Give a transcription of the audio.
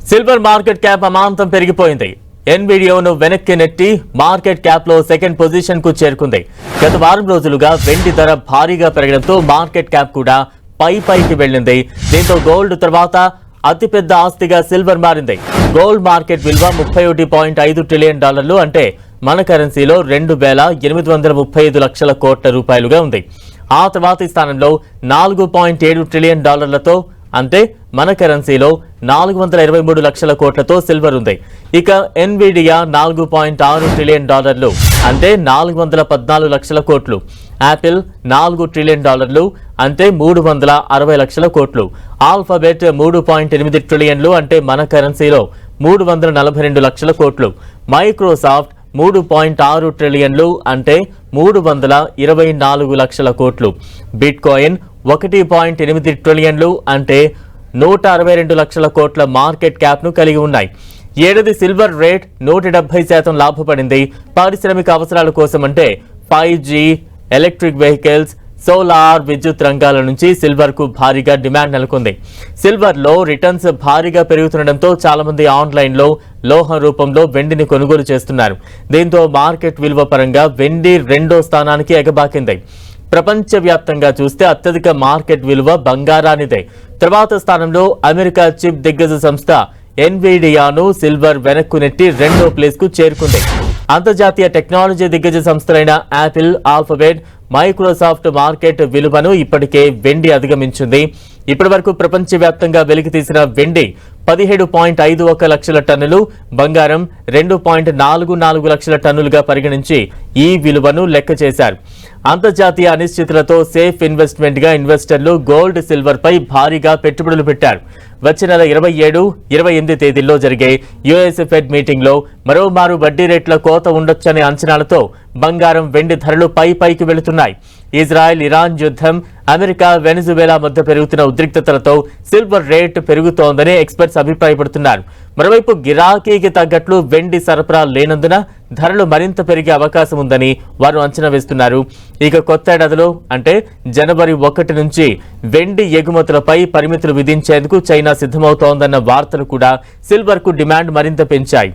Silver market cap అమాంతం పెరిగిపోయింది. ఎన్విడియోను వెనక్కి నెట్టి మార్కెట్ క్యాప్ లో సెకండ్ పొజిషన్ కు చేరుకుంది. గత వారం రోజులుగా వెండి ధర భారీగా పెరగడంతో మార్కెట్ క్యాప్ కూడా పైకి వెళ్ళింది. దీంతో గోల్డ్ తర్వాత అతిపెద్ద ఆస్తిగా సిల్వర్ మారింది. గోల్డ్ మార్కెట్ విలువ $31.5 ట్రిలియన్ అంటే మన కరెన్సీలో 2,835 లక్షల కోట్ల రూపాయలుగా ఉంది. ఆ తర్వాతి స్థానంలో $4.7 ట్రిలియన్ అంటే మన కరెన్సీలో 423 లక్షల కోట్లతో సిల్వర్ ఉంది. ఇక ఎన్విడియా $4.6 ట్రిలియన్ అంటే 414 లక్షల కోట్లు. యాపిల్ $4 ట్రిలియన్ అంటే 360 లక్షల కోట్లు. ఆల్ఫాబెట్ $3.8 ట్రిలియన్లు అంటే మన కరెన్సీలో 342 లక్షల కోట్లు. మైక్రోసాఫ్ట్ $3.6 ట్రిలియన్లు అంటే 324 లక్షల కోట్లు. బిట్ కాయిన్ $1.8 ట్రిలియన్లు అంటే 162 లక్షల కోట్ల మార్కెట్ క్యాప్ ను కలిగి ఉన్నాయి. ఏడాది సిల్వర్ రేట్ 170% లాభపడింది. పారిశ్రామిక అవసరాల కోసం అంటే 5G, ఎలక్ట్రిక్ వెహికల్స్, సోలార్, విద్యుత్ రంగాల నుంచి సిల్వర్ కు భారీగా డిమాండ్ నెలకొంది. సిల్వర్ లో రిటర్న్స్ భారీగా పెరుగుతుండటంతో చాలా మంది ఆన్లైన్ లో లోహ రూపంలో వెండిని కొనుగోలు చేస్తున్నారు. దీంతో మార్కెట్ విలువ పరంగా వెండి రెండో స్థానానికి ఎగబాకింది. ప్రపంచవ్యాప్తంగా చూస్తే అత్యధిక మార్కెట్ విలువ బంగారానిదే. తర్వాత స్థానంలో అమెరికా చిప్ దిగ్గజ సంస్థ ఎన్విడియాను సిల్వర్ వెనక్కు నెట్టి రెండో ప్లేస్ కు చేరుకుంది. అంతర్జాతీయ టెక్నాలజీ దిగ్గజ సంస్థలైన యాపిల్, ఆల్ఫాబెట్, మైక్రోసాఫ్ట్ మార్కెట్ విలువను ఇప్పటికే వెండి అధిగమించింది. ఇప్పటి వరకు ప్రపంచవ్యాప్తంగా వెలికి తీసిన వెండి 17.51 లక్షల టన్నులు, బంగారం 2.44 లక్షల టన్నులుగా పరిగణించి ఈ విలువను లెక్క చేశారు. అంతర్జాతీయ అనిశ్చితులతో సేఫ్ ఇన్వెస్ట్మెంట్ గా ఇన్వెస్టర్లు గోల్డ్, సిల్వర్ పై భారీగా పెట్టుబడులు పెట్టారు. వచ్చే నెల 27, 28 తేదీల్లో జరిగే యుఎస్ ఫెడ్ మీటింగ్ లో మరోమారు వడ్డీ రేట్ల కోత ఉండొచ్చనే అంచనాలతో బంగారం, వెండి ధరలు పైకి వెళుతున్నాయి. ఇజ్రాయెల్, ఇరాన్ యుద్ధం, అమెరికా, వెనిజువేలా మధ్య పెరుగుతున్న ఉద్రిక్తతలతో సిల్వర్ రేట్ పెరుగుతోందని ఎక్స్పర్ట్స్ అభిప్రాయపడుతున్నారు. మరోవైపు గిరాకీకి తగ్గట్లు వెండి సరఫరా లేనందున ధరలు మరింత పెరిగే అవకాశం ఉందని వారు అంచనా వేస్తున్నారు. ఇక కొత్త ఏడాదిలో అంటే జనవరి 1 నుంచి వెండి ఎగుమతులపై పరిమితులు విధించేందుకు చైనా సిద్ధమవుతోందన్న వార్తలు కూడా సిల్వర్ కు డిమాండ్ మరింత పెంచాయి.